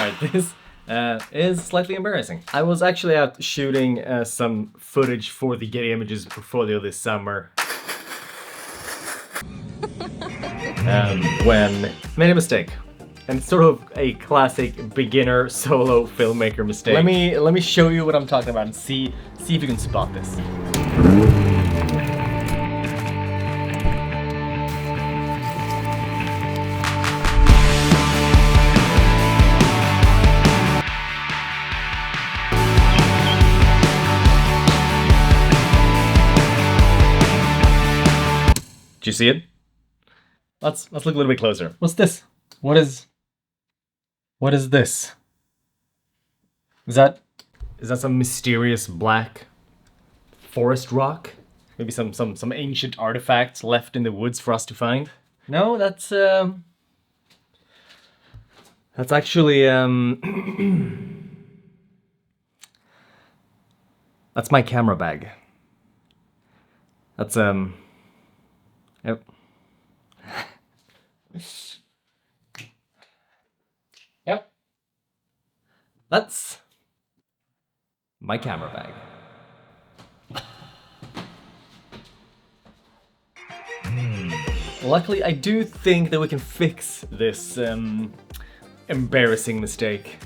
Alright, this is slightly embarrassing. I was actually out shooting some footage for the Getty Images portfolio this summer. When made a mistake. And it's sort of a classic beginner solo filmmaker mistake. Let me show you what I'm talking about and see if you can spot this. Do you see it? Let's look a little bit closer. What's this? What is this? Is that some mysterious black forest rock? Maybe some ancient artifacts left in the woods for us to find? No, that's actually that's my camera bag. That's Yep. Yep. That's my camera bag. Luckily, I do think that we can fix this embarrassing mistake.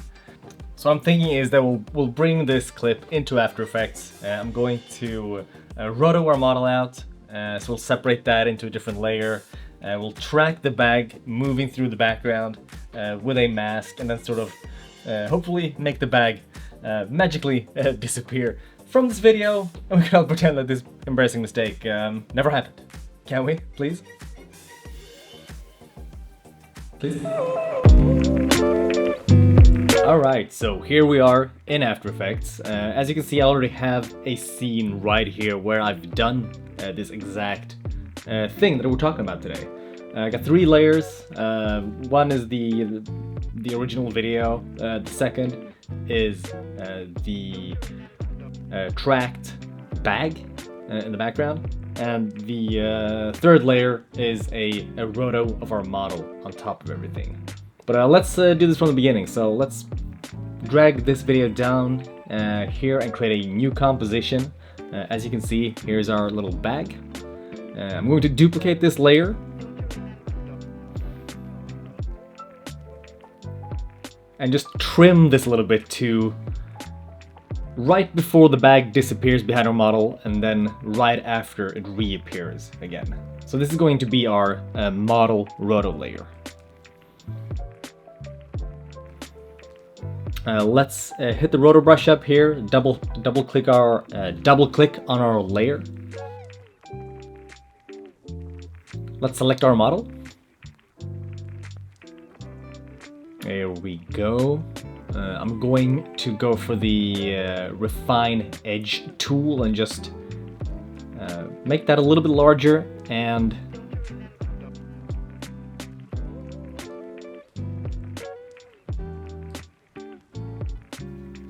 So what I'm thinking is that we'll bring this clip into After Effects. I'm going to roto our model out. So we'll separate that into a different layer. We'll track the bag moving through the background with a mask, and then sort of hopefully make the bag magically disappear from this video, and we can all pretend that this embarrassing mistake never happened. Can we, please? Please? Alright, so here we are in After Effects. As you can see, I already have a scene right here where I've done this exact thing that we're talking about today. I got 3 layers. One is the original video. The second is the tracked bag in the background. And the third layer is a roto of our model on top of everything. But let's do this from the beginning. So let's drag this video down here and create a new composition. As you can see, here's our little bag. I'm going to duplicate this layer. And just trim this a little bit to right before the bag disappears behind our model, and then right after it reappears again. So this is going to be our model roto layer. Let's hit the roto brush up here. Double click on our layer. Let's select our model. There we go. I'm going to go for the refine edge tool and just make that a little bit larger, and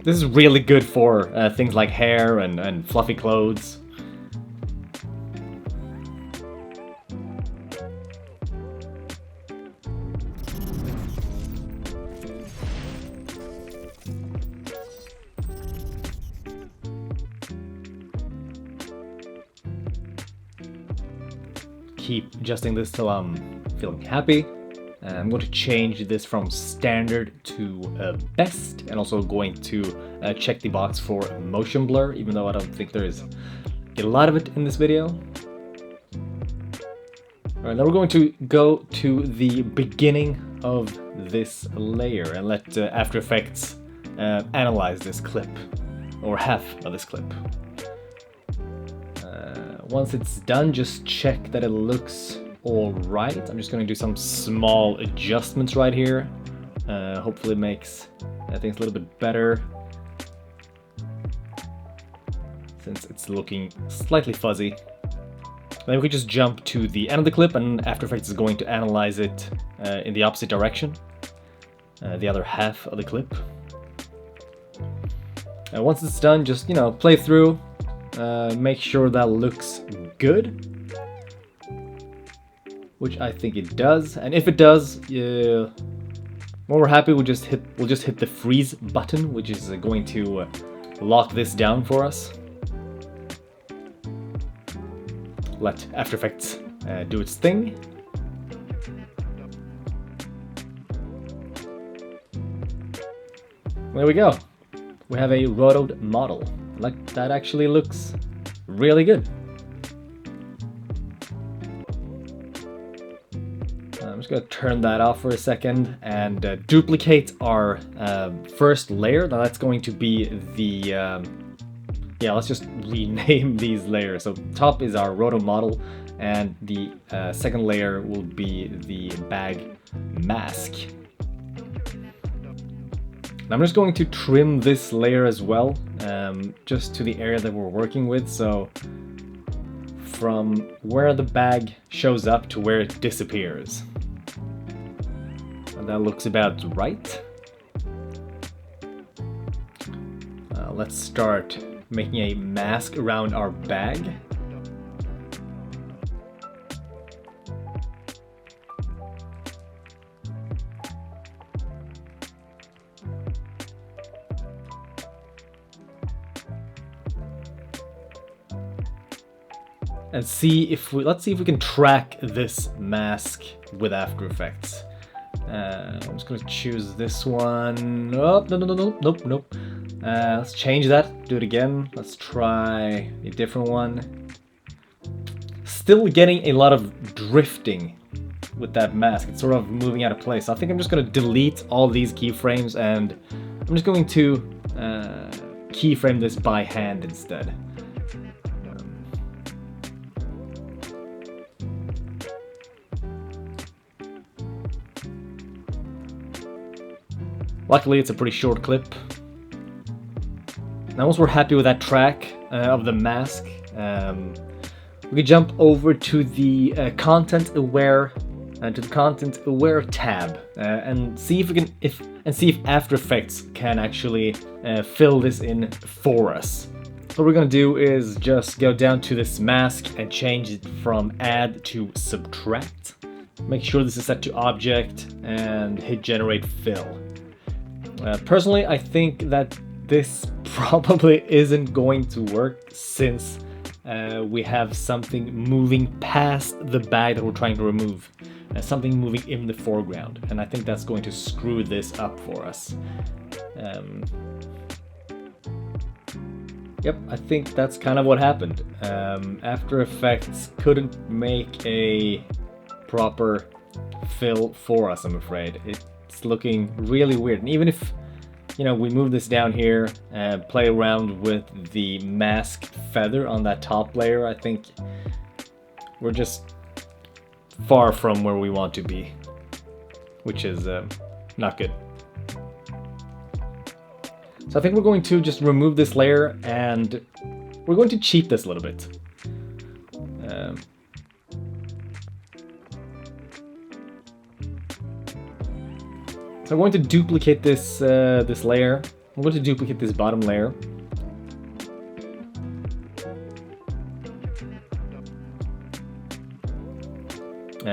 this is really good for things like hair and fluffy clothes. Keep adjusting this till I'm feeling happy. I'm going to change this from standard to best, and also going to check the box for motion blur, even though I don't think there is a lot of it in this video. Alright, now we're going to go to the beginning of this layer and let After Effects analyze this clip, or half of this clip. Once it's done, just check that it looks all right. I'm just going to do some small adjustments right here. Hopefully it makes things a little bit better, since it's looking slightly fuzzy. Then we can just jump to the end of the clip, and After Effects is going to analyze it in the opposite direction, the other half of the clip. Once it's done, just, play through, make sure that looks good, which I think it does. And if it does, I'm When we're happy, we'll just hit the freeze button, which is going to lock this down for us. Let After Effects do its thing. There we go. We have a rotoed model. Like, that actually looks really good. I'm just gonna turn that off for a second and duplicate our first layer. Now that's going to be the yeah, let's just rename these layers. So top is our roto model, and the second layer will be the bag mask. And I'm just going to trim this layer as well, just to the area that we're working with. So from where the bag shows up to where it disappears. And that looks about right. Let's start making a mask around our bag. And let's see if we can track this mask with After Effects. I'm just gonna choose this one. Oh, nope. Let's change that, do it again. Let's try a different one. Still getting a lot of drifting with that mask. It's sort of moving out of place. I think I'm just gonna delete all these keyframes, and I'm just going to keyframe this by hand instead. Luckily, it's a pretty short clip. Now, once we're happy with that track of the mask, we can jump over to the content aware tab and see if we can see if After Effects can actually fill this in for us. What we're gonna do is just go down to this mask and change it from add to subtract. Make sure this is set to object and hit generate fill. Personally, I think that this probably isn't going to work since we have something moving past the bag that we're trying to remove. Something moving in the foreground, and I think that's going to screw this up for us. Yep, I think that's kind of what happened. After Effects couldn't make a proper fill for us, I'm afraid. It's looking really weird, and even if we move this down here and play around with the mask feather on that top layer, I think we're just far from where we want to be, which is not good. So I think we're going to just remove this layer, and we're going to cheat this a little bit. So I'm going to duplicate this this layer. I'm going to duplicate this bottom layer.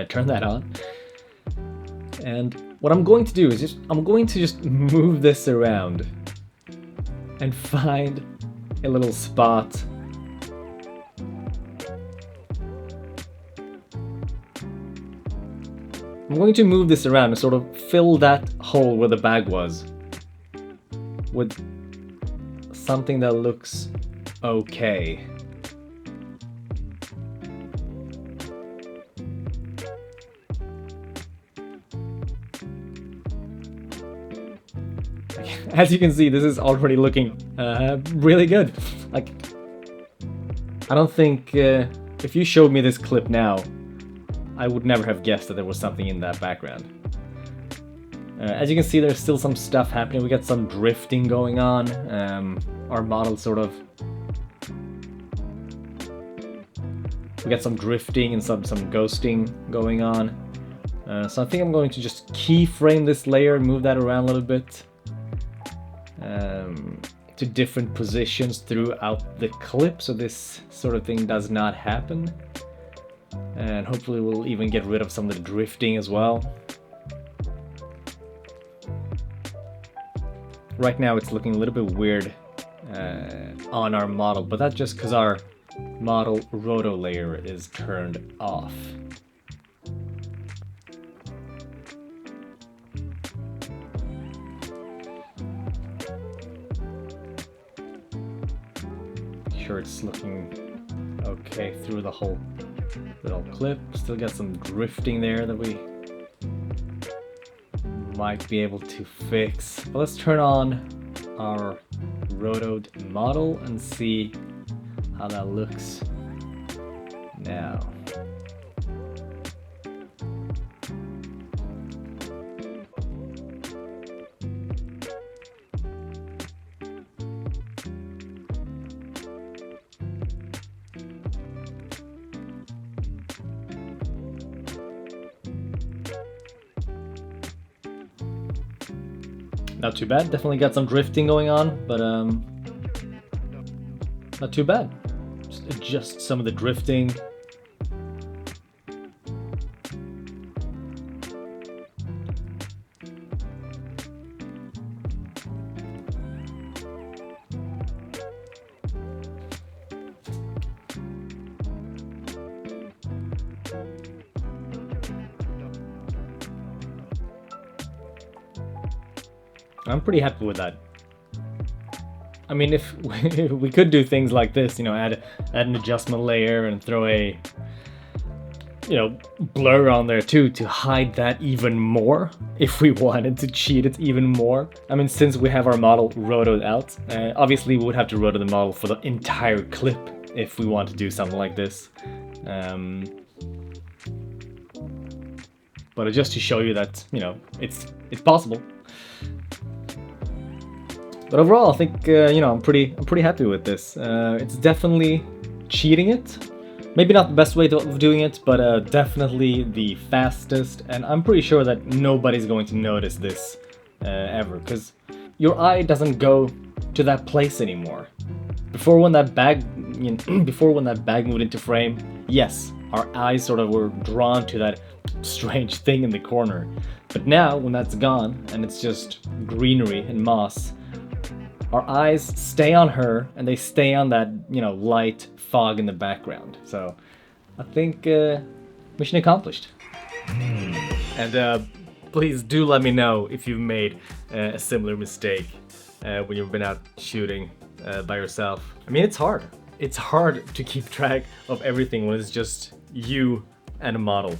Turn that on. And what I'm going to do is I'm going to just move this around and find a little spot. I'm going to move this around and sort of fill that hole where the bag was with something that looks okay. As you can see, this is already looking really good. Like, I don't think if you showed me this clip now, I would never have guessed that there was something in that background. As you can see, there's still some stuff happening. We got some drifting going on. Our model sort of... We got some drifting and some ghosting going on. So I think I'm going to just keyframe this layer and move that around a little bit. To different positions throughout the clip, so this sort of thing does not happen. And hopefully we'll even get rid of some of the drifting as well. right now it's looking a little bit weird on our model, but that's just because our model roto layer is turned off. Sure, it's looking okay through the whole little clip. Still got some drifting there that we might be able to fix. But let's turn on our rotoed model and see how that looks now. Not too bad. Definitely got some drifting going on, but not too bad. Just adjust some of the drifting. I'm pretty happy with that. I mean, if we could do things like this, you know, add an adjustment layer and throw a, you know, blur on there too to hide that even more if we wanted to cheat it even more. I mean, since we have our model rotoed out, obviously we would have to roto the model for the entire clip if we want to do something like this. But just to show you that, you know, it's possible. But overall, I think you know, I'm pretty happy with this. It's definitely cheating it. Maybe not the best way of doing it, but definitely the fastest. And I'm pretty sure that nobody's going to notice this ever, because your eye doesn't go to that place anymore. Before, when that bag, you know, before when that bag moved into frame, yes, our eyes sort of were drawn to that strange thing in the corner. But now, when that's gone and it's just greenery and moss, our eyes stay on her, and they stay on that, you know, light fog in the background. So I think mission accomplished. And please do let me know if you've made a similar mistake when you've been out shooting by yourself. I mean, it's hard. It's hard to keep track of everything when it's just you and a model.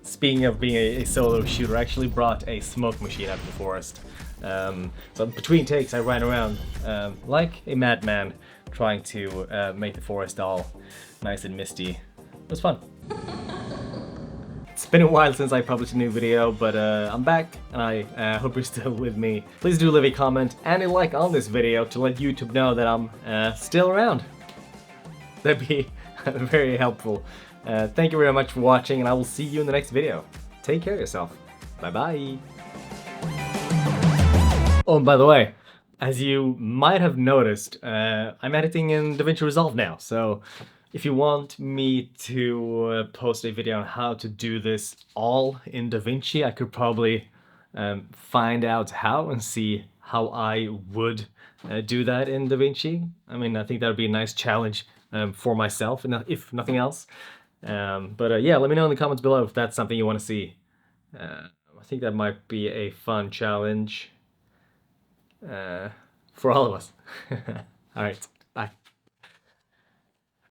Speaking of being a solo shooter, I actually brought a smoke machine out of the forest. So between takes I ran around like a madman trying to make the forest all nice and misty. It was fun. It's been a while since I published a new video, but I'm back and I hope you're still with me. Please do leave a comment and a like on this video to let YouTube know that I'm still around. That'd be very helpful. Thank you very much for watching, and I will see you in the next video. Take care of yourself. Bye bye. Oh, and by the way, as you might have noticed, I'm editing in DaVinci Resolve now, so if you want me to post a video on how to do this all in DaVinci, I could probably find out how and see how I would do that in DaVinci. I mean, I think that would be a nice challenge for myself, if nothing else. But yeah, let me know in the comments below if that's something you want to see. I think that might be a fun challenge for all of us. All right.